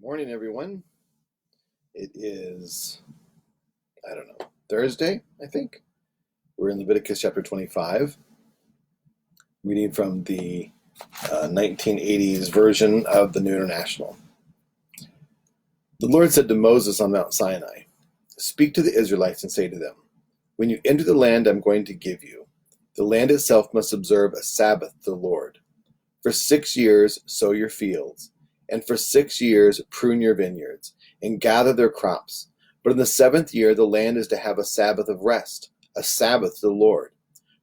Morning, everyone. It is, Thursday, I think. We're in Leviticus chapter 25, reading from the 1980s version of the New International. The Lord said to Moses on Mount Sinai, "Speak to the Israelites and say to them, when you enter the land I'm going to give you, the land itself must observe a Sabbath to the Lord. For 6 years sow your fields, and for 6 years prune your vineyards, and gather their crops. But in the 7th year the land is to have a Sabbath of rest, a Sabbath to the Lord.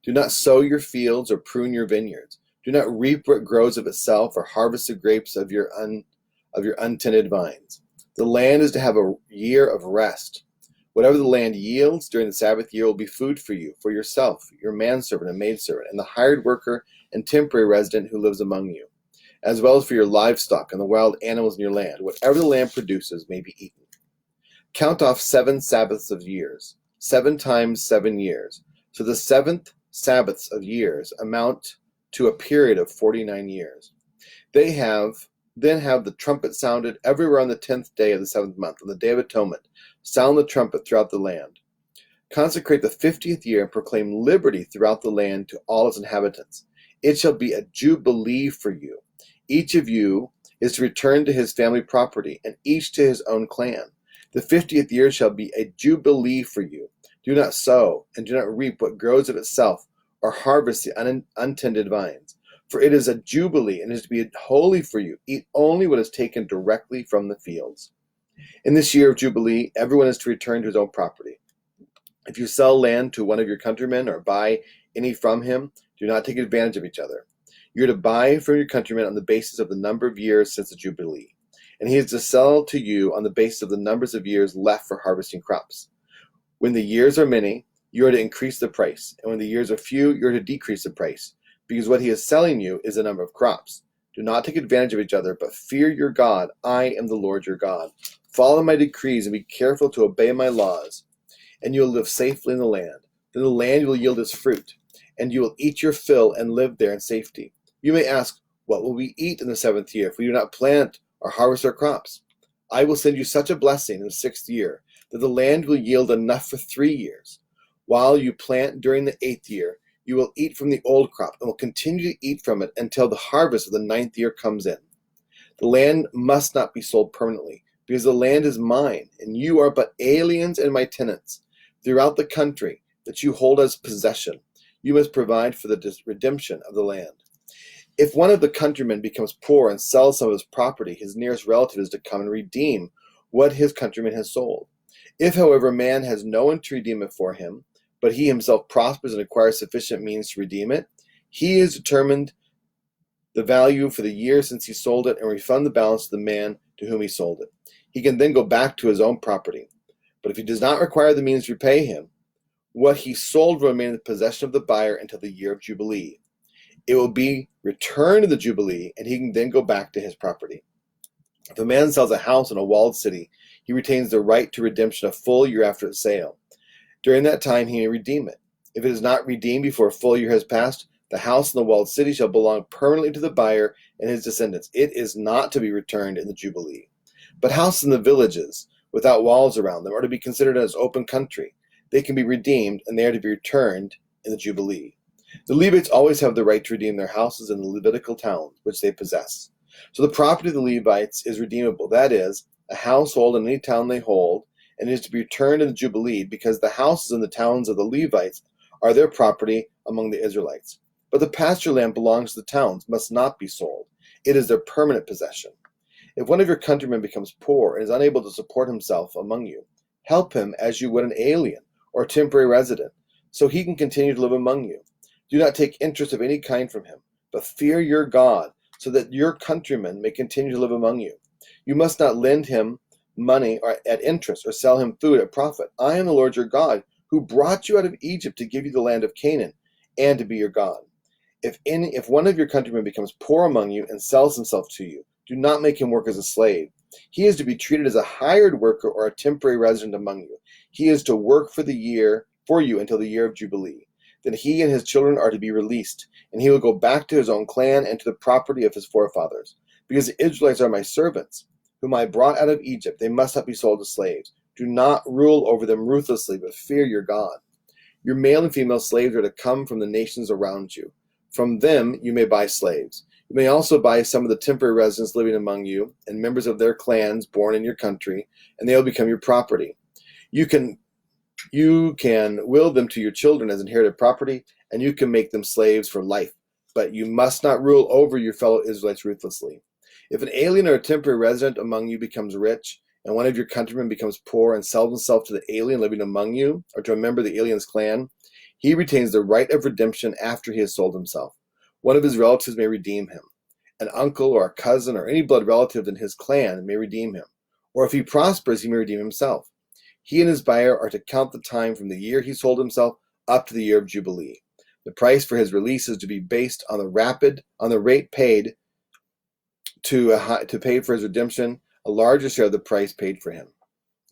Do not sow your fields or prune your vineyards. Do not reap what grows of itself, or harvest the grapes of your untended vines. The land is to have a year of rest. Whatever the land yields during the Sabbath year will be food for you, for yourself, your manservant and maidservant, and the hired worker and temporary resident who lives among you, as well as for your livestock and the wild animals in your land. Whatever the land produces may be eaten. Count off 7 Sabbaths of years, 7 times 7 years. So the 7th Sabbaths of years amount to a period of 49 years. Then have the trumpet sounded everywhere on the 10th day of the 7th month, on the Day of Atonement. Sound the trumpet throughout the land. Consecrate the 50th year and proclaim liberty throughout the land to all its inhabitants. It shall be a jubilee for you. Each of you is to return to his family property, and each to his own clan. The 50th year shall be a jubilee for you. Do not sow, and do not reap what grows of itself, or harvest the untended vines. For it is a jubilee, and is to be holy for you. Eat only what is taken directly from the fields. In this year of jubilee, everyone is to return to his own property. If you sell land to one of your countrymen, or buy any from him, do not take advantage of each other. You are to buy from your countryman on the basis of the number of years since the Jubilee, and he is to sell to you on the basis of the numbers of years left for harvesting crops. When the years are many, you are to increase the price, and when the years are few, you are to decrease the price, because what he is selling you is the number of crops. Do not take advantage of each other, but fear your God. I am the Lord your God. Follow my decrees and be careful to obey my laws, and you will live safely in the land. Then the land will yield its fruit, and you will eat your fill and live there in safety. You may ask, what will we eat in the 7th year if we do not plant or harvest our crops? I will send you such a blessing in the 6th year that the land will yield enough for 3 years. While you plant during the 8th year, you will eat from the old crop and will continue to eat from it until the harvest of the 9th year comes in. The land must not be sold permanently, because the land is mine, and you are but aliens and my tenants. Throughout the country that you hold as possession, you must provide for the redemption of the land. If one of the countrymen becomes poor and sells some of his property, his nearest relative is to come and redeem what his countryman has sold. If, however, a man has no one to redeem it for him, but he himself prospers and acquires sufficient means to redeem it, he is determined the value for the year since he sold it and refund the balance to the man to whom he sold it. He can then go back to his own property. But if he does not require the means to repay him, what he sold will remain in the possession of the buyer until the year of Jubilee. It will be returned to the Jubilee, and he can then go back to his property. If a man sells a house in a walled city, he retains the right to redemption a full year after its sale. During that time he may redeem it. If it is not redeemed before a full year has passed, the house in the walled city shall belong permanently to the buyer and his descendants. It is not to be returned in the Jubilee. But houses in the villages, without walls around them, are to be considered as open country. They can be redeemed, and they are to be returned in the Jubilee. The Levites always have the right to redeem their houses in the Levitical towns which they possess. So the property of the Levites is redeemable, that is, a household in any town they hold, and it is to be returned in the Jubilee, because the houses in the towns of the Levites are their property among the Israelites. But the pasture land belongs to the towns, must not be sold. It is their permanent possession. If one of your countrymen becomes poor and is unable to support himself among you, help him as you would an alien or a temporary resident, so he can continue to live among you. Do not take interest of any kind from him, but fear your God, so that your countrymen may continue to live among you. You must not lend him money or at interest, or sell him food at profit. I am the Lord your God, who brought you out of Egypt to give you the land of Canaan, and to be your God. If one of your countrymen becomes poor among you and sells himself to you, do not make him work as a slave. He is to be treated as a hired worker or a temporary resident among you. He is to work for you until the year of Jubilee. Then he and his children are to be released, and he will go back to his own clan and to the property of his forefathers, because the Israelites are my servants, whom I brought out of Egypt. They must not be sold as slaves. Do not rule over them ruthlessly, but fear your God. Your male and female slaves are to come from the nations around you. From them you may buy slaves. You may also buy some of the temporary residents living among you and members of their clans born in your country, and they will become your property. You can will them to your children as inherited property, and you can make them slaves for life. But you must not rule over your fellow Israelites ruthlessly. If an alien or a temporary resident among you becomes rich, and one of your countrymen becomes poor and sells himself to the alien living among you, or to a member of the alien's clan, he retains the right of redemption after he has sold himself. One of his relatives may redeem him. An uncle or a cousin or any blood relative in his clan may redeem him. Or if he prospers, he may redeem himself. He and his buyer are to count the time from the year he sold himself up to the year of Jubilee. The price for his release is to be based on the rate paid to pay for his redemption, a larger share of the price paid for him.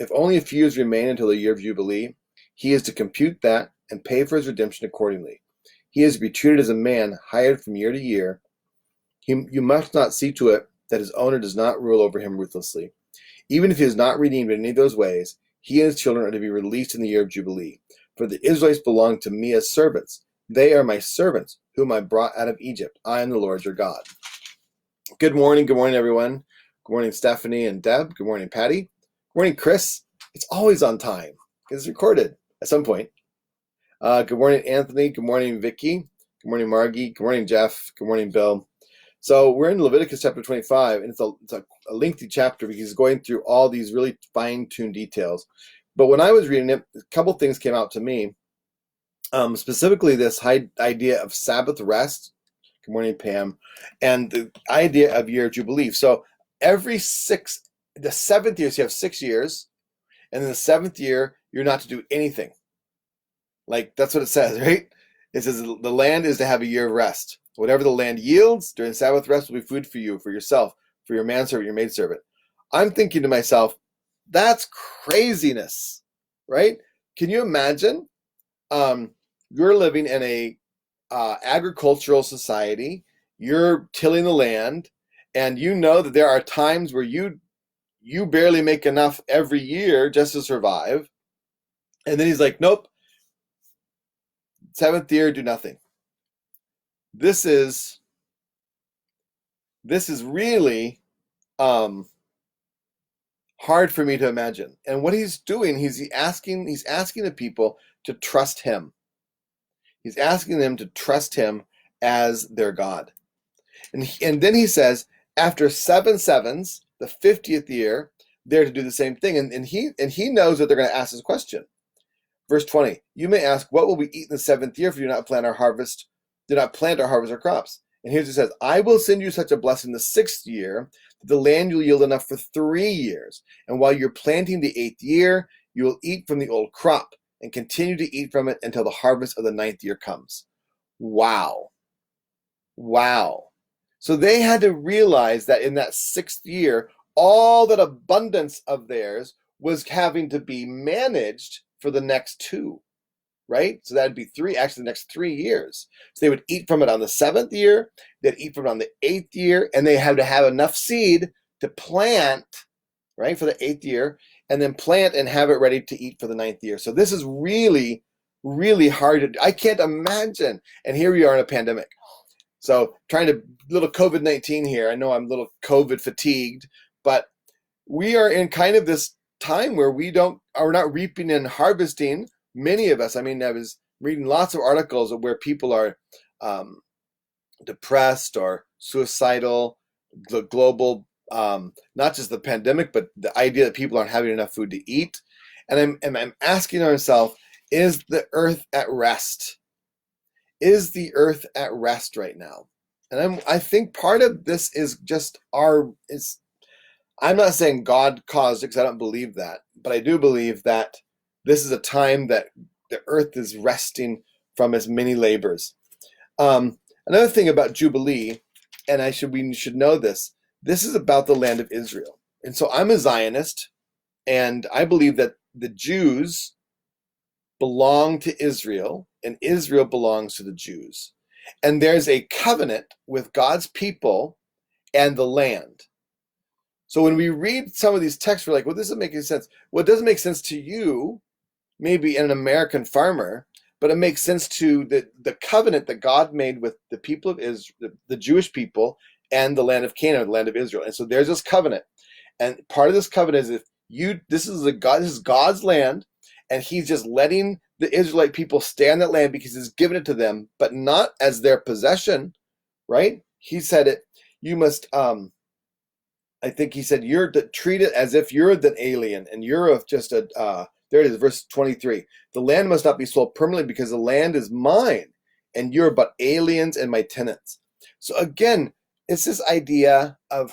If only a few years remain until the year of Jubilee, he is to compute that and pay for his redemption accordingly. He is to be treated as a man hired from year to year. You must not see to it that his owner does not rule over him ruthlessly. Even if he is not redeemed in any of those ways, he and his children are to be released in the year of Jubilee. For the Israelites belong to me as servants. They are my servants, whom I brought out of Egypt. I am the Lord your God. Good morning, everyone. Good morning, Stephanie and Deb. Good morning, Patty. Good morning, Chris. It's always on time. It's recorded at some point. Good morning, Anthony. Good morning, Vicky. Good morning, Margie. Good morning, Jeff. Good morning, Bill. So we're in Leviticus chapter 25, and it's a lengthy chapter because he's going through all these really fine-tuned details. But when I was reading it, a couple things came out to me, specifically this idea of Sabbath rest. Good morning, Pam. And the idea of year of Jubilee. So the 7th year, so you have 6 years, and then the 7th year, you're not to do anything. Like, that's what it says, right? It says the land is to have a year of rest. Whatever the land yields during Sabbath rest will be food for you, for yourself, for your manservant, your maidservant. I'm thinking to myself, that's craziness, right? Can you imagine? You're living in a agricultural society. You're tilling the land, and you know that there are times where you barely make enough every year just to survive. And then he's like, nope, 7th year, do nothing. This is really hard for me to imagine. And what he's doing, he's asking the people to trust him. He's asking them to trust him as their God. And then he says, after 7 sevens, the 50th year, they're to do the same thing. And he knows that they're going to ask this question. Verse 20, you may ask, what will we eat in the 7th year if we do not plant or harvest our crops? And here's what it says, I will send you such a blessing the 6th year that the land will yield enough for 3 years. And while you're planting the 8th year, you will eat from the old crop and continue to eat from it until the harvest of the 9th year comes. Wow. So they had to realize that in that 6th year, all that abundance of theirs was having to be managed for the next 2, right? So that'd be the next 3 years. So they would eat from it on the 7th year, they'd eat from it on the 8th year, and they had to have enough seed to plant, right, for the 8th year, and then plant and have it ready to eat for the 9th year. So this is really, really hard. I can't imagine. And here we are in a pandemic. So little COVID-19 here. I know I'm a little COVID fatigued, but we are in kind of this time where are not reaping and harvesting. Many of us, I was reading lots of articles of where people are depressed or suicidal, the global, not just the pandemic, but the idea that people aren't having enough food to eat. And I'm asking ourselves, is the earth at rest? Is the earth at rest right now? And I think part of this is just I'm not saying God caused it because I don't believe that, but I do believe that this is a time that the earth is resting from its many labors. Another thing about Jubilee, and we should know this is about the land of Israel. And so I'm a Zionist, and I believe that the Jews belong to Israel, and Israel belongs to the Jews. And there's a covenant with God's people and the land. So when we read some of these texts, we're like, well, this isn't making sense. Well, it doesn't make sense to you, maybe an American farmer, but it makes sense to the covenant that God made with the people of Israel, the Jewish people, and the land of Canaan, the land of Israel. And so there's this covenant. And part of this covenant is, if this is God's land, and he's just letting the Israelite people stay on that land because he's given it to them, but not as their possession, right? He said it, you must, I think he said, you're to treat it as if you're the alien, and you're just there it is, verse 23. The land must not be sold permanently because the land is mine, and you're but aliens and my tenants. So again, it's this idea of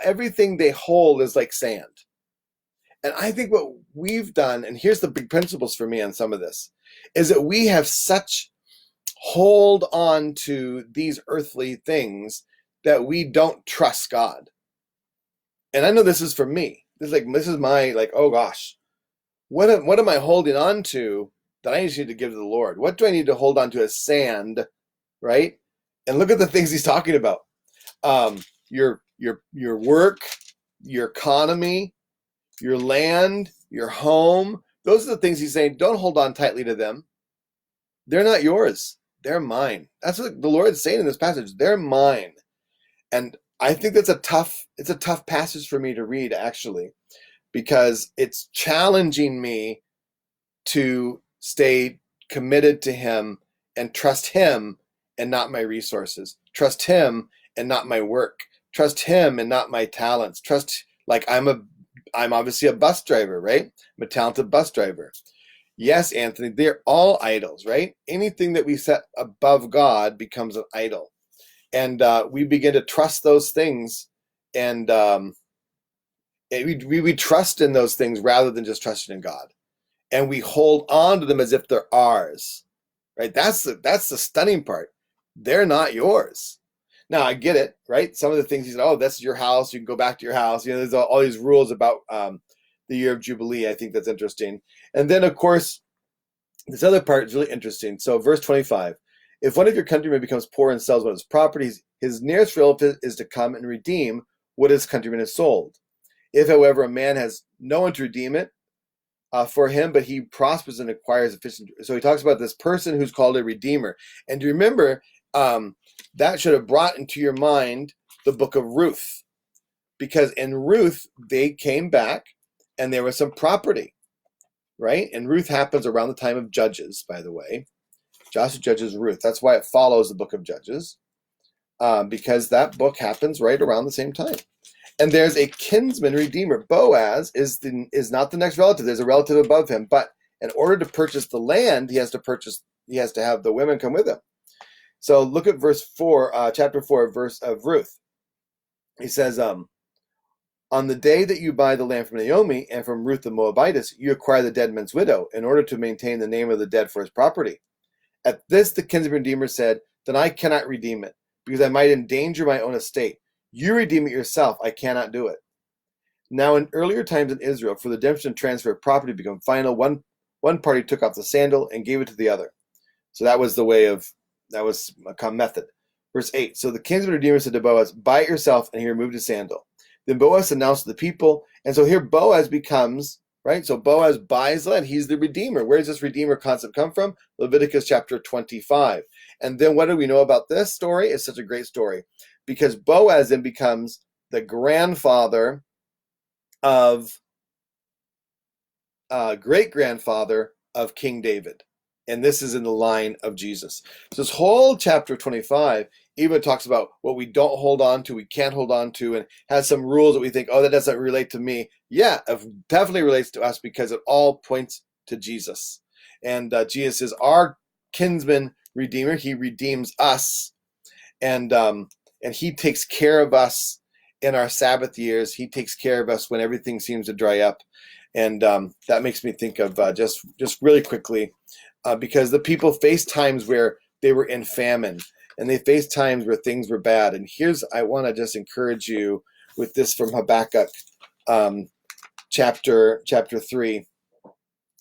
everything they hold is like sand. And I think what we've done, and here's the big principles for me on some of this, is that we have such hold on to these earthly things that we don't trust God. And I know this is for me. This is my, oh gosh, what am I holding on to that I need to give to the Lord? What do I need to hold on to as sand, right? And look at the things he's talking about. Your work, your economy, your land, your home. Those are the things he's saying, don't hold on tightly to them. They're not yours. They're mine. That's what the Lord is saying in this passage. They're mine. And I think it's a tough passage for me to read, actually, because it's challenging me to stay committed to him and trust him and not my resources. Trust him and not my work. Trust him and not my talents. I'm obviously a bus driver, right? I'm a talented bus driver. Yes, Anthony, they're all idols, right? Anything that we set above God becomes an idol. And we begin to trust those things, and we trust in those things rather than just trusting in God. And we hold on to them as if they're ours, right? That's the stunning part. They're not yours. Now, I get it, right? Some of the things he said, oh, that's your house. You can go back to your house. There's all these rules about the year of Jubilee. I think that's interesting. And then, of course, this other part is really interesting. So verse 25, if one of your countrymen becomes poor and sells one of his properties, his nearest relative is to come and redeem what his countryman has sold. If, however, a man has no one to redeem it for him, but he prospers and acquires efficient. So he talks about this person who's called a redeemer. And remember, that should have brought into your mind the book of Ruth, because in Ruth, they came back and there was some property, right? And Ruth happens around the time of Judges, by the way. Joshua, Judges, Ruth. That's why it follows the book of Judges, because that book happens right around the same time. And there's a kinsman redeemer. Boaz is not the next relative. There's a relative above him. But in order to purchase the land, he has to have the women come with him. So look at verse 4, chapter 4, verse of Ruth. He says, on the day that you buy the land from Naomi and from Ruth the Moabitess, you acquire the dead man's widow in order to maintain the name of the dead for his property. At this, the kinsman redeemer said, then I cannot redeem it, because I might endanger my own estate. You redeem it yourself. I cannot do it. Now, in earlier times in Israel, for the redemption and transfer of property to become final, one party took off the sandal and gave it to the other. So that was a method. Verse 8, so the kinsman redeemer said to Boaz, buy it yourself, and he removed his sandal. Then Boaz announced to the people, and so here Boaz becomes, right? So Boaz buys land. He's the redeemer. Where does this redeemer concept come from? Leviticus chapter 25. And then what do we know about this story? It's such a great story, because Boaz then becomes the grandfather of, great-grandfather of King David. And this is in the line of Jesus. So this whole chapter 25 even talks about what we don't hold on to, we can't hold on to, and has some rules that we think, oh, that doesn't relate to me. Yeah, it definitely relates to us, because it all points to Jesus. And Jesus is our kinsman redeemer. He redeems us, and he takes care of us in our Sabbath years. He takes care of us when everything seems to dry up. And that makes me think of just really quickly, because the people faced times where they were in famine, and they faced times where things were bad. And I want to just encourage you with this from Habakkuk chapter 3.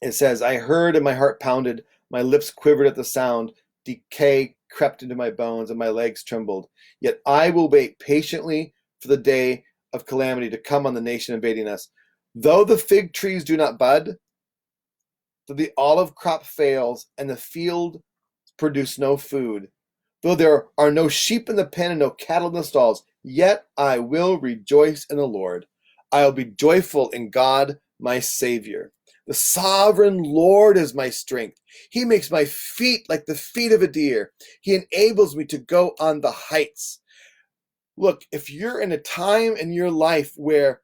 It says, I heard and my heart pounded, my lips quivered at the sound, decay crept into my bones and my legs trembled. Yet I will wait patiently for the day of calamity to come on the nation invading us. Though the fig trees do not bud, though the olive crop fails, and the field produce no food, though there are no sheep in the pen and no cattle in the stalls, yet I will rejoice in the Lord. I will be joyful in God, my Savior. The sovereign Lord is my strength. He makes my feet like the feet of a deer. He enables me to go on the heights. Look, if you're in a time in your life where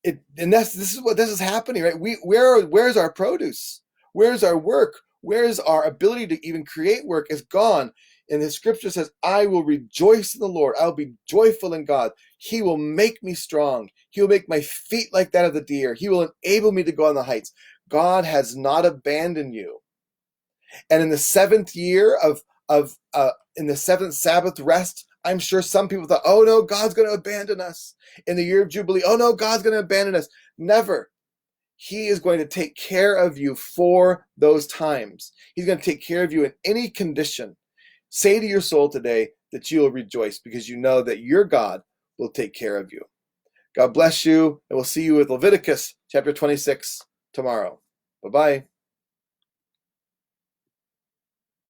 this is happening, right? Where's our produce? Where's our work? Where's our ability to even create work is gone. And the scripture says, I will rejoice in the Lord. I'll be joyful in God. He will make me strong. He will make my feet like that of the deer. He will enable me to go on the heights. God has not abandoned you. And in the seventh year in the seventh Sabbath rest, I'm sure some people thought, oh no, God's going to abandon us. In the year of Jubilee, oh no, God's going to abandon us. Never. He is going to take care of you for those times. He's going to take care of you in any condition. Say to your soul today that you will rejoice because you know that your God will take care of you. God bless you, and we'll see you with Leviticus chapter 26 tomorrow. Bye-bye.